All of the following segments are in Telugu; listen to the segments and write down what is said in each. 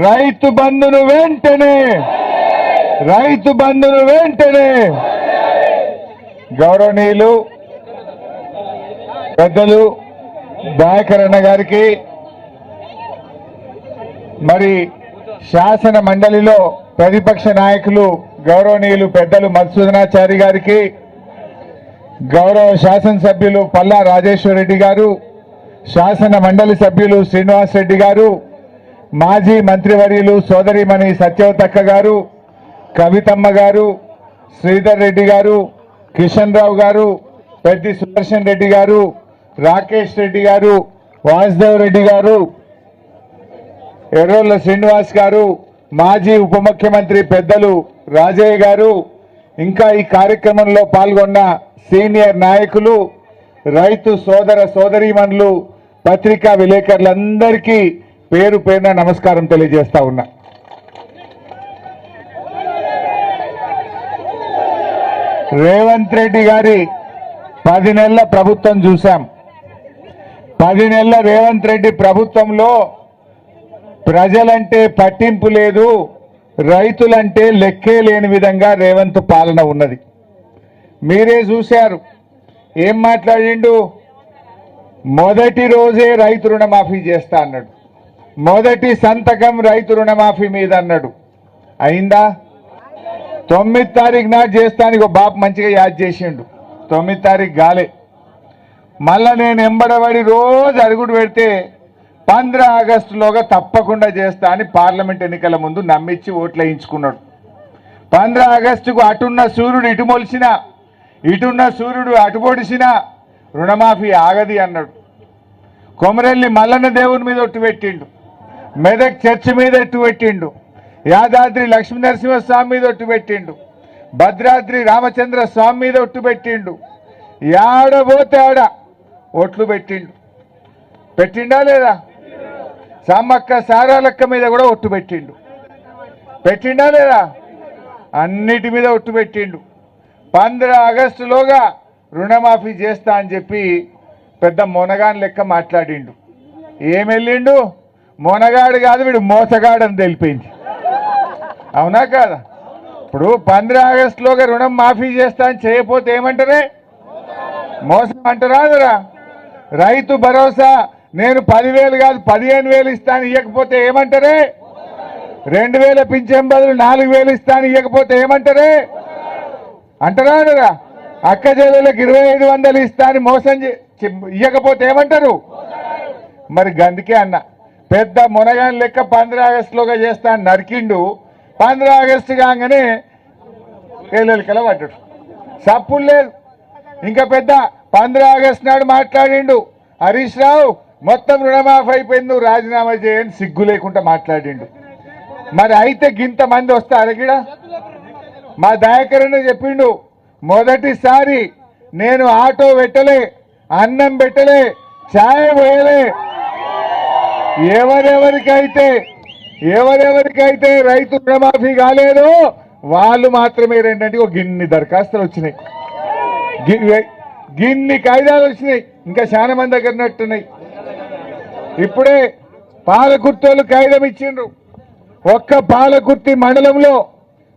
రైతు బంధును వెంటనే గౌరవనీయులు పెద్దలు దయాకర్ అన్న గారికి మరి శాసన మండలిలో ప్రతిపక్ష నాయకులు గౌరవనీయులు పెద్దలు మధుసూదనాచారి గారికి గౌరవ శాసనసభ్యులు పల్లా రాజేశ్వర్ రెడ్డి గారు శాసన మండలి సభ్యులు శ్రీనివాస్ రెడ్డి గారు మాజీ మంత్రివర్యులు సోదరిమణి సత్యవతక్క గారు కవితమ్మ గారు శ్రీధర్ రెడ్డి గారు కిషన్ రావు గారు పెద్ది సుదర్శన్ రెడ్డి గారు రాకేష్ రెడ్డి గారు వాసుదేవ్ రెడ్డి గారు ఎర్రోళ్ల శ్రీనివాస్ గారు మాజీ ఉప ముఖ్యమంత్రి పెద్దలు రాజయ్య గారు ఇంకా ఈ కార్యక్రమంలో పాల్గొన్న సీనియర్ నాయకులు రైతు సోదర సోదరీమణులు పత్రికా విలేకరులందరికీ పేరు పేరున నమస్కారం తెలియజేస్తా ఉన్నా. రేవంత్ రెడ్డి గారి 10 నెలల ప్రభుత్వం చూశాం. 10 నెలల రేవంత్ రెడ్డి ప్రభుత్వంలో ప్రజలంటే పట్టింపు లేదు, రైతులంటే లెక్కే లేని విధంగా రేవంత్ పాలన ఉన్నది. మీరే చూశారు ఏం మాట్లాడిండు. మొదటి రోజే రైతు రుణమాఫీ చేస్తా అన్నాడు. మొదటి సంతకం రైతు రుణమాఫీ మీద అన్నాడు. అయిందా? 9 తారీఖు నాడు చేస్తానికి బాబు మంచిగా యాద్ చేసిండు. 9 తారీఖు గాలే. మళ్ళా నేను ఎంబడబడి రోజు అడుగుడు పెడితే 15 ఆగస్టులోగా తప్పకుండా చేస్తా అని పార్లమెంట్ ఎన్నికల ముందు నమ్మించి ఓట్లు వేయించుకున్నాడు. 15 ఆగస్టుకు అటున్న సూర్యుడు ఇటు మొలిసినా, ఇటున్న సూర్యుడు అటు పొడిసినా రుణమాఫీ ఆగది అన్నాడు. కొమరెల్లి మల్లన్న దేవుని మీద ఒట్టు పెట్టిండు, మెదక్ చర్చి మీద ఒట్టు పెట్టిండు, యాదాద్రి లక్ష్మీనరసింహస్వామి మీద ఒట్టు పెట్టిండు, భద్రాద్రి రామచంద్ర స్వామి మీద ఒట్టు పెట్టిండు, యాడబోతే ఆడ ఒట్లు పెట్టిండు. పెట్టిండా లేదా? సమ్మక్క సారాలక్క మీద కూడా ఒట్టు పెట్టిండు. పెట్టిండా లేదా? అన్నిటి మీద ఒట్టు పెట్టిండు. 15 ఆగస్టులోగా రుణమాఫీ చేస్తా అని చెప్పి పెద్ద మొనగాన్ లెక్క మాట్లాడిండు. ఏం వెళ్ళిండు? మొనగాడు కాదు, వీడు మోసగాడని తెలిపింది. అవునా కాదా? ఇప్పుడు 15 ఆగస్టులోగా రుణం మాఫీ చేస్తా అని చేయకపోతే ఏమంటారే? మోసం అంటారా? రైతు భరోసా నేను 10,000 కాదు 15,000 ఇస్తాను ఇవ్వకపోతే ఏమంటారే? 2,000 పింఛన్ బదులు 4,000 ఇస్తాను ఇవ్వకపోతే ఏమంటారే? అంటారా? అక్క చెల్లెలకు 2,500 ఇస్తాను మోసం ఇవ్వకపోతే ఏమంటారు? మరి గందుకే అన్న పెద్ద మునగాని లెక్క 15 ఆగస్టులోగా చేస్తా అని నరికిండు. 15 ఆగస్టు కాగానే కేళ్ళకెళ్ళ పడ్డాడు. సప్పులు లేదు. ఇంకా పెద్ద 15 ఆగస్టు నాడు మాట్లాడిండు. హరీష్ రావు మొత్తం రుణమాఫీ అయిపోయింది, నువ్వు రాజీనామా చేయని సిగ్గు లేకుండా మాట్లాడిండు. మరి అయితే గింతమంది వస్తారు గిడ. మా దయాకరణ చెప్పిండు, మొదటిసారి నేను ఆటో పెట్టలే, అన్నం పెట్టలే, ఛాయ్ పోయలే. ఎవరెవరికైతే రైతు రుణమాఫీ కాలేదో వాళ్ళు మాత్రమే రెండంటే ఒక గిన్ని దరఖాస్తులు వచ్చినాయి, గిన్ని కాయిదాలు వచ్చినాయి. ఇంకా చాలా మంది దగ్గర నట్టున్నాయి. ఇప్పుడే పాలకుర్తోళ్ళు కాగితం ఇచ్చిండ్రు. ఒక్క పాలకుర్తి మండలంలో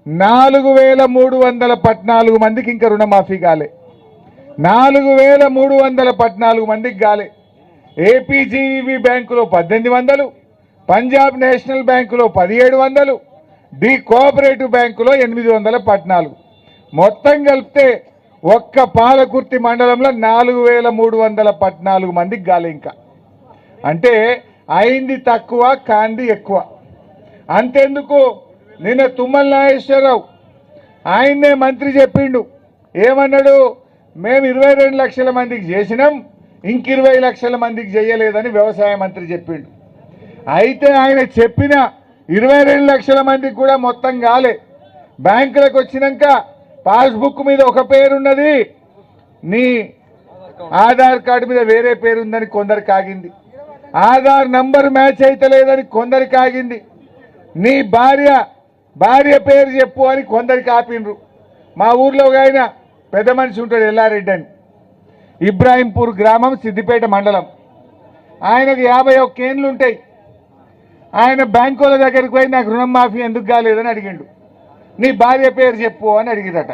4,314 మందికి ఇంకా రుణమాఫీ కాలే. 4,314 మందికి కాలే. ఏపీజీఈబీ బ్యాంకులో 1,800, పంజాబ్ నేషనల్ బ్యాంకులో 1,700, డి కోఆపరేటివ్ బ్యాంకులో 814. మొత్తం కలిపితే ఒక్క పాలకుర్తి మండలంలో 4,314 మందికి కాలే. ఇంకా అంటే అయింది తక్కువ, కాంది ఎక్కువ. అంతెందుకు, నిన్న తుమ్మల నాగేశ్వరరావు ఆయన్నే మంత్రి చెప్పిండు. ఏమన్నాడు? మేము 22 లక్షల మందికి చేసినాం, ఇంక 20 లక్షల మందికి చేయలేదని వ్యవసాయ మంత్రి చెప్పిండు. అయితే ఆయన చెప్పిన 22 లక్షల మందికి కూడా మొత్తం కాలే. బ్యాంకులకు వచ్చినాక పాస్బుక్ మీద ఒక పేరున్నది, నీ ఆధార్ కార్డు మీద వేరే పేరుందని కొందరికి ఆగింది. ఆధార్ నంబర్ మ్యాచ్ అయితే లేదని కొందరికి ఆగింది. నీ భార్య పేరు చెప్పు అని కొందరికి ఆపినరు. మా ఊర్లో ఒక ఆయన పెద్ద మనిషి ఉంటాడు, ఎల్లారెడ్డి అని, ఇబ్రాహీంపూర్ గ్రామం, సిద్దిపేట మండలం. ఆయనకు 51 ఏండ్లు ఉంటాయి. ఆయన బ్యాంకుల దగ్గరికి పోయి నాకు రుణం మాఫీ ఎందుకు కాలేదని అడిగిండు. నీ భార్య పేరు చెప్పు అని అడిగిరట.